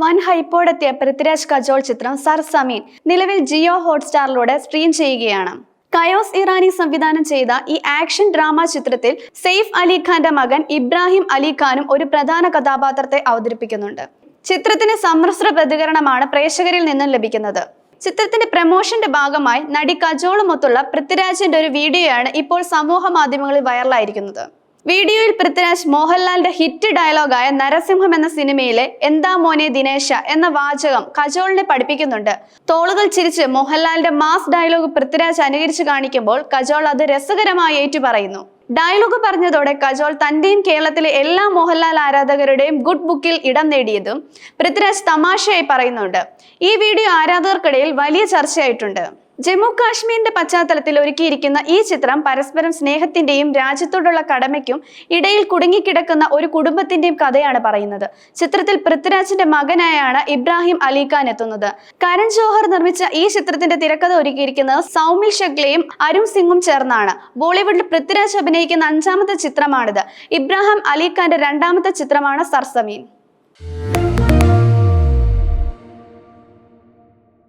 വൻ ഹൈപ്പോടെത്തിയ പൃഥ്വിരാജ് കജോൾ ചിത്രം സർസമീൻ നിലവിൽ ജിയോ ഹോട്ട്സ്റ്റാറിലൂടെ സ്ട്രീം ചെയ്യുകയാണ്. കയോസ് ഇറാനി സംവിധാനം ചെയ്ത ഈ ആക്ഷൻ ഡ്രാമ ചിത്രത്തിൽ സെയ്ഫ് അലി ഖാന്റെ മകൻ ഇബ്രാഹിം അലി ഖാനും ഒരു പ്രധാന കഥാപാത്രത്തെ അവതരിപ്പിക്കുന്നുണ്ട്. ചിത്രത്തിന് സമ്മിശ്ര പ്രതികരണമാണ് പ്രേക്ഷകരിൽ നിന്നും ലഭിക്കുന്നത്. ചിത്രത്തിന്റെ പ്രമോഷന്റെ ഭാഗമായി നടി കജോളുമൊത്തുള്ള പൃഥ്വിരാജിന്റെ ഒരു വീഡിയോയാണ് ഇപ്പോൾ സമൂഹ മാധ്യമങ്ങളിൽ വൈറലായിരിക്കുന്നത്. വീഡിയോയിൽ പൃഥ്വിരാജ് മോഹൻലാലിന്റെ ഹിറ്റ് ഡയലോഗായ നരസിംഹം എന്ന സിനിമയിലെ എന്താ മോനെ ദിനേശ എന്ന വാചകം കജോളിനെ പഠിപ്പിക്കുന്നുണ്ട്. തോളുകൾ ചിരിച്ച് മോഹൻലാലിന്റെ മാസ് ഡയലോഗ് പൃഥ്വിരാജ് അനുകരിച്ച് കാണിക്കുമ്പോൾ കജോൾ അത് രസകരമായി ഏറ്റുപറയുന്നു. ഡയലോഗ് പറഞ്ഞതോടെ കജോൾ തന്റെയും കേരളത്തിലെ എല്ലാ മോഹൻലാൽ ആരാധകരുടെയും ഗുഡ് ബുക്കിൽ ഇടം നേടിയതും പൃഥ്വിരാജ് തമാശയായി പറയുന്നുണ്ട്. ഈ വീഡിയോ ആരാധകർക്കിടയിൽ വലിയ ചർച്ചയായിട്ടുണ്ട്. ജമ്മു കാശ്മീരിന്റെ പശ്ചാത്തലത്തിൽ ഒരുക്കിയിരിക്കുന്ന ഈ ചിത്രം പരസ്പരം സ്നേഹത്തിന്റെയും രാജ്യത്തോടുള്ള കടമയ്ക്കും ഇടയിൽ കുടുങ്ങിക്കിടക്കുന്ന ഒരു കുടുംബത്തിന്റെയും കഥയാണ് പറയുന്നത്. ചിത്രത്തിൽ പൃഥ്വിരാജിന്റെ മകനായാണ് ഇബ്രാഹിം അലി ഖാൻ എത്തുന്നത്. കരൺ ജോഹർ നിർമ്മിച്ച ഈ ചിത്രത്തിന്റെ തിരക്കഥ ഒരുക്കിയിരിക്കുന്നത് സൗമിൽ ഷെഗ്ലയും അരുൺ സിംഗും ചേർന്നാണ്. ബോളിവുഡിൽ പൃഥ്വിരാജ് അഭിനയിക്കുന്ന 5ാമത്തെ ചിത്രമാണിത്. ഇബ്രാഹിം അലി ഖാന്റെ 2ാമത്തെ ചിത്രമാണ് സർസമീൻ.